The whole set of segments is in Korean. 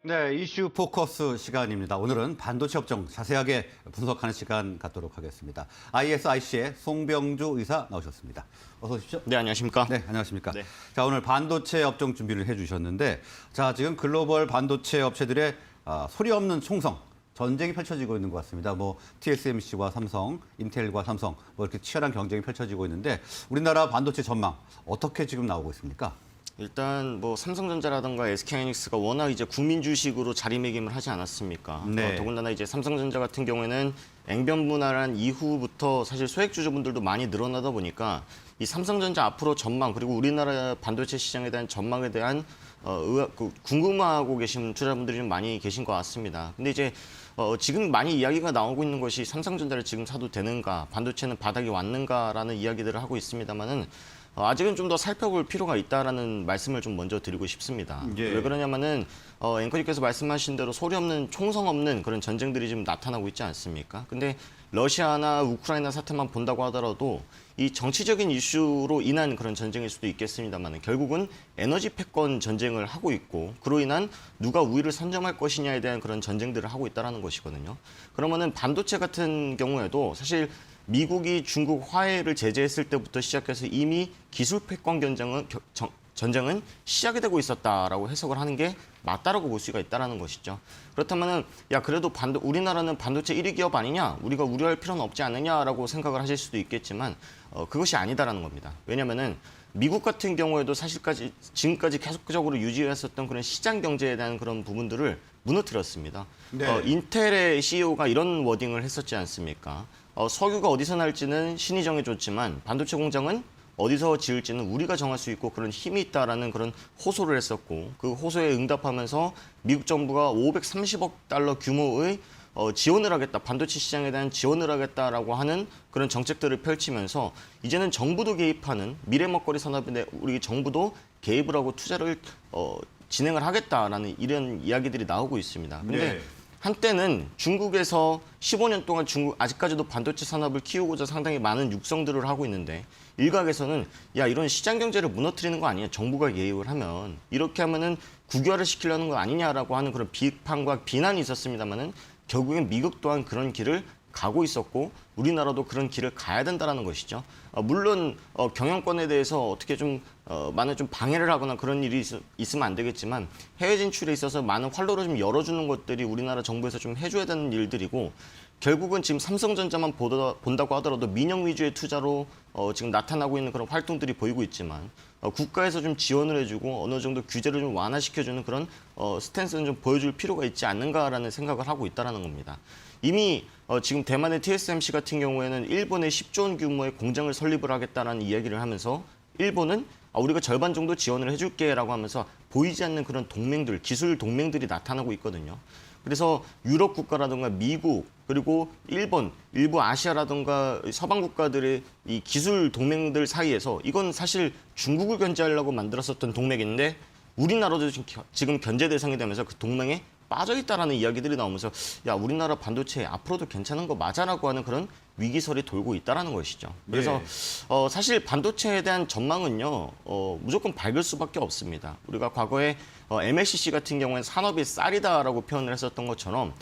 네, 이슈 포커스 시간입니다. 오늘은 반도체 업종 자세하게 분석하는 시간 갖도록 하겠습니다. ISIC의 송병주 의사 나오셨습니다. 어서 오십시오. 네, 안녕하십니까? 네, 안녕하십니까? 네. 자, 오늘 반도체 업종 준비를 해주셨는데, 자, 지금 글로벌 반도체 업체들의 소리 없는 총성, 전쟁이 펼쳐지고 있는 것 같습니다. 뭐 TSMC와 삼성, 인텔과 삼성, 뭐 이렇게 치열한 경쟁이 펼쳐지고 있는데, 우리나라 반도체 전망 어떻게 지금 나오고 있습니까? 일단 뭐 삼성전자라든가 SK하이닉스가 워낙 이제 국민 주식으로 자리매김을 하지 않았습니까? 네. 더군다나 이제 삼성전자 같은 경우에는 앵변 분할한 이후부터 사실 소액 주주분들도 많이 늘어나다 보니까 이 삼성전자 앞으로 전망 그리고 우리나라 반도체 시장에 대한 전망에 대한 궁금해하고 계신 투자분들이 좀 많이 계신 것 같습니다. 근데 이제 지금 많이 이야기가 나오고 있는 것이 삼성전자를 지금 사도 되는가, 반도체는 바닥이 왔는가라는 이야기들을 하고 있습니다만은 아직은 좀 더 살펴볼 필요가 있다라는 말씀을 좀 먼저 드리고 싶습니다. 예. 왜 그러냐면은 앵커님께서 말씀하신 대로 소리 없는 총성 없는 그런 전쟁들이 지금 나타나고 있지 않습니까? 근데 러시아나 우크라이나 사태만 본다고 하더라도 이 정치적인 이슈로 인한 그런 전쟁일 수도 있겠습니다만 결국은 에너지 패권 전쟁을 하고 있고 그로 인한 누가 우위를 선점할 것이냐에 대한 그런 전쟁들을 하고 있다는 것이거든요. 그러면은 반도체 같은 경우에도 사실 미국이 중국 화해를 제재했을 때부터 시작해서 이미 기술 패권 전쟁은 시작이 되고 있었다라고 해석을 하는 게 맞다라고 볼 수가 있다는 것이죠. 그렇다면은 야 그래도 우리나라는 반도체 1위 기업 아니냐? 우리가 우려할 필요는 없지 않느냐라고 생각을 하실 수도 있겠지만 그것이 아니다라는 겁니다. 왜냐면은 미국 같은 경우에도 사실까지 지금까지 계속적으로 유지했었던 그런 시장 경제에 대한 그런 부분들을 무너뜨렸습니다. 네. 인텔의 CEO가 이런 워딩을 했었지 않습니까? 석유가 어디서 날지는 신이 정해줬지만 반도체 공장은 어디서 지을지는 우리가 정할 수 있고 그런 힘이 있다라는 그런 호소를 했었고 그 호소에 응답하면서 미국 정부가 530억 달러 규모의 지원을 하겠다, 반도체 시장에 대한 지원을 하겠다라고 하는 그런 정책들을 펼치면서 이제는 정부도 개입하는 미래 먹거리 산업인데 우리 정부도 개입을 하고 투자를 진행을 하겠다라는 이런 이야기들이 나오고 있습니다. 근데 네. 한때는 중국에서 15년 동안 아직까지도 반도체 산업을 키우고자 상당히 많은 육성들을 하고 있는데 일각에서는 야 이런 시장 경제를 무너뜨리는 거 아니냐 정부가 개입을 하면 이렇게 하면은 국유화를 시키려는 거 아니냐라고 하는 그런 비판과 비난이 있었습니다만은 결국엔 미국 또한 그런 길을 가고 있었고 우리나라도 그런 길을 가야 된다는 것이죠. 물론 경영권에 대해서 어떻게 좀 많은 좀 방해를 하거나 그런 일이 있으면 안 되겠지만 해외 진출에 있어서 많은 활로를 좀 열어주는 것들이 우리나라 정부에서 좀 해줘야 되는 일들이고 결국은 지금 삼성전자만 본다고 하더라도 민영 위주의 투자로 지금 나타나고 있는 그런 활동들이 보이고 있지만 국가에서 좀 지원을 해주고 어느 정도 규제를 좀 완화시켜주는 그런 스탠스는 좀 보여줄 필요가 있지 않는가라는 생각을 하고 있다는 겁니다. 이미 지금 대만의 TSMC 같은 경우에는 일본에 10조 원 규모의 공장을 설립을 하겠다는 이야기를 하면서 일본은 우리가 절반 정도 지원을 해줄게라고 하면서 보이지 않는 그런 동맹들, 기술 동맹들이 나타나고 있거든요. 그래서 유럽 국가라든가 미국 그리고 일본, 일부 아시아라든가 서방 국가들의 이 기술 동맹들 사이에서 이건 사실 중국을 견제하려고 만들었었던 동맹인데 우리나라도 지금 견제 대상이 되면서 그 동맹에 빠져있다라는 이야기들이 나오면서 야 우리나라 반도체 앞으로도 괜찮은 거 맞아라고 하는 그런 위기설이 돌고 있다는 것이죠. 그래서 사실 반도체에 대한 전망은요 무조건 밝을 수밖에 없습니다. 우리가 과거에 MLCC 같은 경우에는 산업의 쌀이다라고 표현을 했었던 것처럼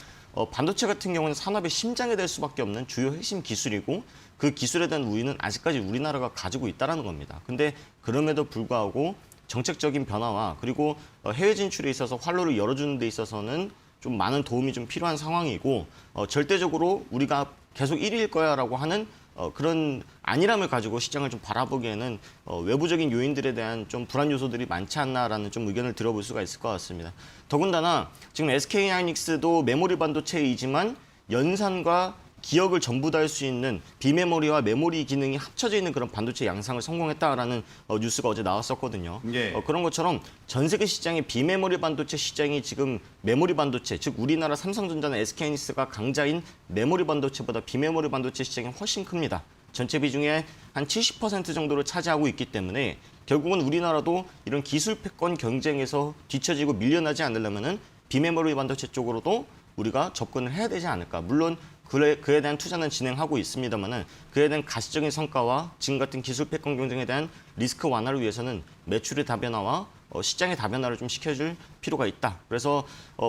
반도체 같은 경우는 산업의 심장이 될 수밖에 없는 주요 핵심 기술이고 그 기술에 대한 우위는 아직까지 우리나라가 가지고 있다는 겁니다. 근데 그럼에도 불구하고 정책적인 변화와 그리고 해외 진출에 있어서 활로를 열어주는 데 있어서는 좀 많은 도움이 좀 필요한 상황이고 절대적으로 우리가 계속 1위일 거야라고 하는 그런 안일함을 가지고 시장을 좀 바라보기에는 외부적인 요인들에 대한 좀 불안 요소들이 많지 않나라는 좀 의견을 들어볼 수가 있을 것 같습니다. 더군다나 지금 SK하이닉스도 메모리 반도체이지만 연산과 기억을 전부 다 할 수 있는 비메모리와 메모리 기능이 합쳐져 있는 그런 반도체 양상을 성공했다라는 뉴스가 어제 나왔었거든요. 예. 그런 것처럼 전 세계 시장의 비메모리 반도체 시장이 지금 메모리 반도체, 즉 우리나라 삼성전자나 SK하이닉스가 강자인 메모리 반도체보다 비메모리 반도체 시장이 훨씬 큽니다. 전체 비중의 한 70% 정도를 차지하고 있기 때문에 결국은 우리나라도 이런 기술 패권 경쟁에서 뒤처지고 밀려나지 않으려면은 비메모리 반도체 쪽으로도 우리가 접근을 해야 되지 않을까. 물론 그에 대한 투자는 진행하고 있습니다만은 그에 대한 가시적인 성과와 지금 같은 기술 패권 경쟁에 대한 리스크 완화를 위해서는 매출의 다변화와 시장의 다변화를 좀 시켜줄 필요가 있다. 그래서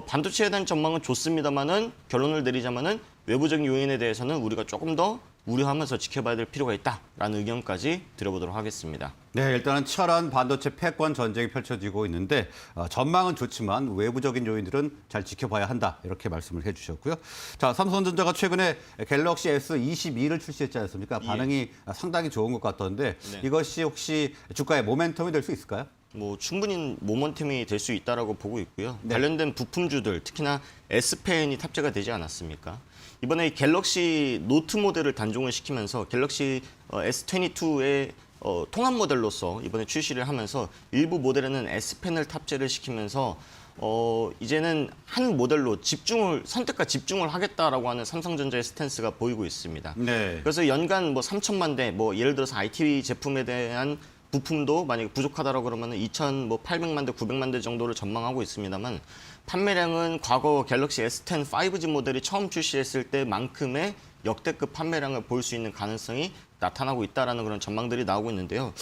반도체에 대한 전망은 좋습니다만은 결론을 내리자면은 외부적인 요인에 대해서는 우리가 조금 더 우려하면서 지켜봐야 될 필요가 있다라는 의견까지 드려보도록 하겠습니다. 네, 일단은 치열한 반도체 패권 전쟁이 펼쳐지고 있는데 전망은 좋지만 외부적인 요인들은 잘 지켜봐야 한다 이렇게 말씀을 해주셨고요. 자, 삼성전자가 최근에 갤럭시 S22를 출시했지 않습니까? 반응이 상당히 좋은 것 같던데 네. 이것이 혹시 주가의 모멘텀이 될 수 있을까요? 뭐 충분히 모멘텀이 될 수 있다라고 보고 있고요. 네. 관련된 부품주들, 특히나 S펜이 탑재가 되지 않았습니까? 이번에 갤럭시 노트 모델을 단종을 시키면서 갤럭시 S22의 통합 모델로서 이번에 출시를 하면서 일부 모델에는 S펜을 탑재를 시키면서 이제는 한 모델로 선택과 집중을 하겠다라고 하는 삼성전자의 스탠스가 보이고 있습니다. 네. 그래서 연간 뭐 3천만 대, 뭐 예를 들어서 IT 제품에 대한 부품도 만약에 부족하다라고 그러면 2,800만 대, 900만 대 정도를 전망하고 있습니다만 판매량은 과거 갤럭시 S10 5G 모델이 처음 출시했을 때만큼의 역대급 판매량을 볼 수 있는 가능성이 나타나고 있다라는 그런 전망들이 나오고 있는데요.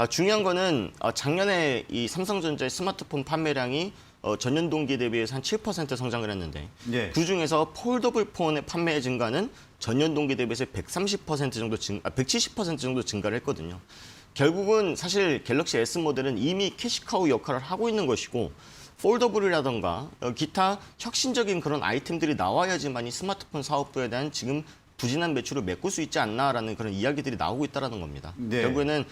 중요한 거는 작년에 이 삼성전자의 스마트폰 판매량이 전년 동기 대비해서 한 7% 성장을 했는데 네. 그중에서 폴더블 폰의 판매 증가는 전년 동기 대비해서 130% 정도 170% 정도 증가를 했거든요. 결국은 사실 갤럭시 S 모델은 이미 캐시카우 역할을 하고 있는 것이고 폴더블이라던가 기타 혁신적인 그런 아이템들이 나와야지만 이 스마트폰 사업부에 대한 지금 부진한 매출을 메꿀 수 있지 않나라는 그런 이야기들이 나오고 있다는 겁니다. 네. 결국에는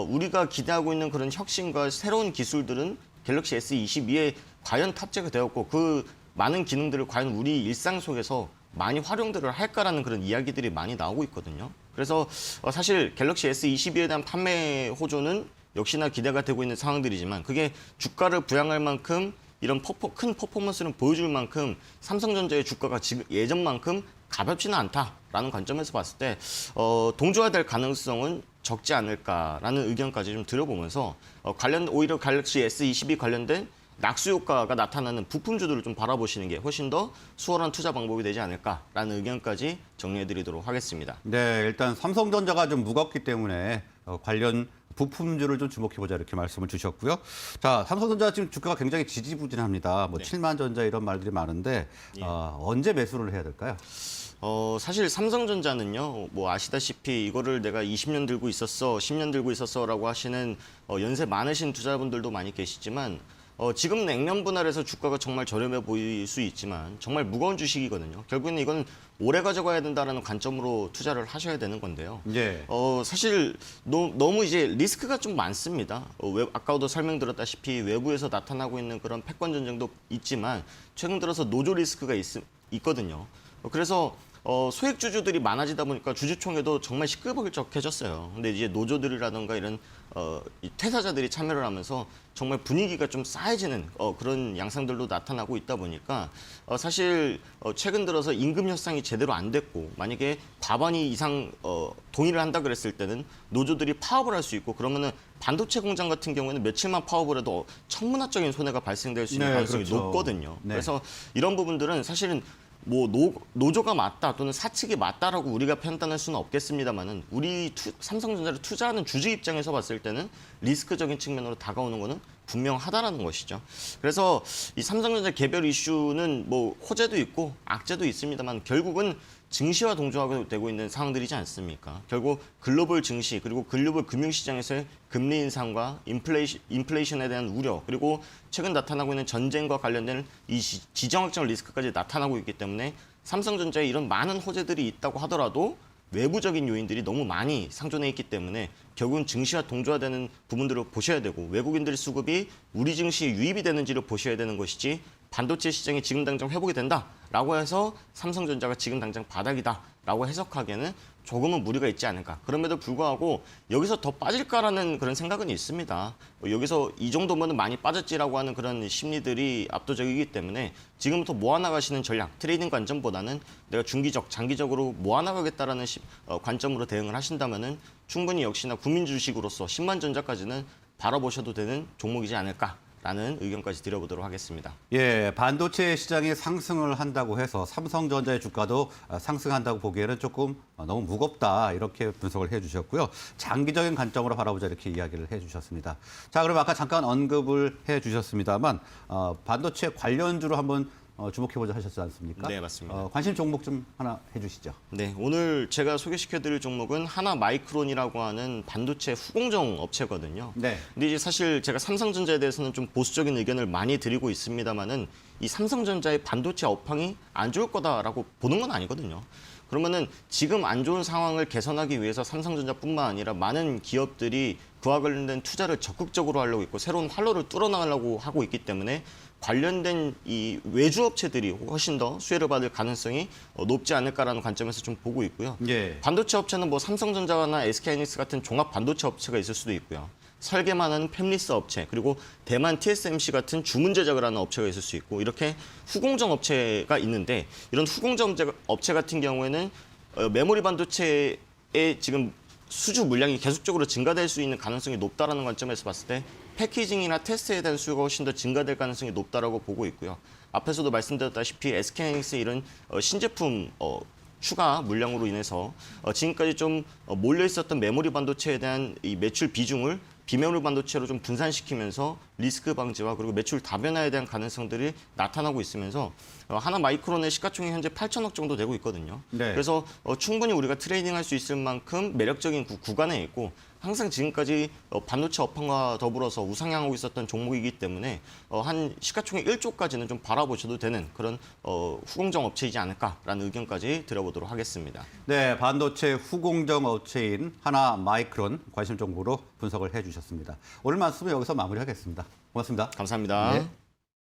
우리가 기대하고 있는 그런 혁신과 새로운 기술들은 갤럭시 S22에 과연 탑재가 되었고 그 많은 기능들을 과연 우리 일상 속에서 많이 활용들을 할까라는 그런 이야기들이 많이 나오고 있거든요. 그래서 사실 갤럭시 S22에 대한 판매 호조는 역시나 기대가 되고 있는 상황들이지만 그게 주가를 부양할 만큼 이런 큰 퍼포먼스를 보여줄 만큼 삼성전자의 주가가 지금 예전만큼 가볍지는 않다라는 관점에서 봤을 때 동조화될 가능성은 적지 않을까라는 의견까지 좀 들어보면서 오히려 갤럭시 S22 관련된 낙수 효과가 나타나는 부품주들을 좀 바라보시는 게 훨씬 더 수월한 투자 방법이 되지 않을까라는 의견까지 정리해드리도록 하겠습니다. 네, 일단 삼성전자가 좀 무겁기 때문에 관련 부품주를 좀 주목해보자 이렇게 말씀을 주셨고요. 자, 삼성전자 지금 주가가 굉장히 지지부진합니다. 뭐 네. 7만 전자 이런 말들이 많은데 예. 언제 매수를 해야 될까요? 사실 삼성전자는요, 뭐 아시다시피 이거를 내가 20년 들고 있었어, 10년 들고 있었어라고 하시는 연세 많으신 투자분들도 많이 계시지만 지금 냉면 분할에서 주가가 정말 저렴해 보일 수 있지만 정말 무거운 주식이거든요. 결국에는 이건 오래 가져가야 된다는 관점으로 투자를 하셔야 되는 건데요. 네. 사실 너무 이제 리스크가 좀 많습니다. 아까도 설명드렸다시피 외부에서 나타나고 있는 그런 패권 전쟁도 있지만 최근 들어서 노조 리스크가 있거든요. 그래서 소액 주주들이 많아지다 보니까 주주총회도 정말 시끌벅적해졌어요. 근데 이제 노조들이라든가 이런 이 퇴사자들이 참여를 하면서 정말 분위기가 좀 싸해지는 그런 양상들도 나타나고 있다 보니까 사실 최근 들어서 임금 협상이 제대로 안 됐고 만약에 과반이 이상 동의를 한다 그랬을 때는 노조들이 파업을 할 수 있고 그러면은 반도체 공장 같은 경우에는 며칠만 파업을 해도 천문학적인 손해가 발생될 수 있는 네, 가능성이 그렇죠. 높거든요. 네. 그래서 이런 부분들은 사실은 뭐 노조가 맞다 또는 사측이 맞다라고 우리가 판단할 수는 없겠습니다만은 삼성전자를 투자하는 주주 입장에서 봤을 때는 리스크적인 측면으로 다가오는 거는 분명하다라는 것이죠. 그래서 이 삼성전자 개별 이슈는 뭐 호재도 있고 악재도 있습니다만 결국은 증시와 동조하고 되고 있는 상황들이지 않습니까? 결국 글로벌 증시 그리고 글로벌 금융시장에서의 금리 인상과 인플레이션에 대한 우려 그리고 최근 나타나고 있는 전쟁과 관련된 이 지정학적 리스크까지 나타나고 있기 때문에 삼성전자에 이런 많은 호재들이 있다고 하더라도 외부적인 요인들이 너무 많이 상존해 있기 때문에 결국은 증시와 동조화되는 부분들을 보셔야 되고 외국인들의 수급이 우리 증시에 유입이 되는지를 보셔야 되는 것이지 반도체 시장이 지금 당장 회복이 된다라고 해서 삼성전자가 지금 당장 바닥이다라고 해석하기에는 조금은 무리가 있지 않을까. 그럼에도 불구하고 여기서 더 빠질까라는 그런 생각은 있습니다. 여기서 이 정도면 많이 빠졌지라고 하는 그런 심리들이 압도적이기 때문에 지금부터 모아나가시는 전략, 트레이딩 관점보다는 내가 중기적, 장기적으로 모아나가겠다라는 관점으로 대응을 하신다면은 충분히 역시나 국민 주식으로서 10만 전자까지는 바라보셔도 되는 종목이지 않을까. 라는 의견까지 드려보도록 하겠습니다. 예, 반도체 시장이 상승을 한다고 해서 삼성전자의 주가도 상승한다고 보기에는 조금 너무 무겁다 이렇게 분석을 해주셨고요. 장기적인 관점으로 바라보자 이렇게 이야기를 해주셨습니다. 자, 그럼 아까 잠깐 언급을 해주셨습니다만 반도체 관련주로 한번 주목해보자 하셨지 않습니까? 네, 맞습니다. 관심 종목 좀 하나 해주시죠. 네, 오늘 제가 소개시켜드릴 종목은 하나마이크론이라고 하는 반도체 후공정 업체거든요. 네. 근데 이제 사실 제가 삼성전자에 대해서는 좀 보수적인 의견을 많이 드리고 있습니다만은 이 삼성전자의 반도체 업황이 안 좋을 거다라고 보는 건 아니거든요. 그러면은 지금 안 좋은 상황을 개선하기 위해서 삼성전자뿐만 아니라 많은 기업들이 그와 관련된 투자를 적극적으로 하려고 있고 새로운 활로를 뚫어나가려고 하고 있기 때문에 관련된 이 외주 업체들이 훨씬 더 수혜를 받을 가능성이 높지 않을까라는 관점에서 좀 보고 있고요. 예. 반도체 업체는 뭐 삼성전자나 SK하이닉스 같은 종합 반도체 업체가 있을 수도 있고요. 설계만 하는 팹리스 업체, 그리고 대만 TSMC 같은 주문 제작을 하는 업체가 있을 수 있고 이렇게 후공정 업체가 있는데 이런 후공정 업체 같은 경우에는 메모리 반도체의 지금 수주 물량이 계속적으로 증가될 수 있는 가능성이 높다라는 관점에서 봤을 때 패키징이나 테스트에 대한 수요가 훨씬 더 증가될 가능성이 높다라고 보고 있고요. 앞에서도 말씀드렸다시피 SK하이닉스의 이런 신제품 추가 물량으로 인해서 지금까지 좀 몰려 있었던 메모리 반도체에 대한 이 매출 비중을 비메모리 반도체로 좀 분산시키면서 리스크 방지와 그리고 매출 다변화에 대한 가능성들이 나타나고 있으면서 하나마이크론의 시가총액이 현재 8천억 정도 되고 있거든요. 네. 그래서 충분히 우리가 트레이딩할 수 있을 만큼 매력적인 구간에 있고 항상 지금까지 반도체 업황과 더불어서 우상향하고 있었던 종목이기 때문에 한 시가총액 1조까지는 좀 바라보셔도 되는 그런 후공정 업체이지 않을까라는 의견까지 드려보도록 하겠습니다. 네, 반도체 후공정 업체인 하나마이크론 관심 정보로 분석을 해주셨습니다. 오늘 말씀은 여기서 마무리하겠습니다. 고맙습니다. 감사합니다. 네.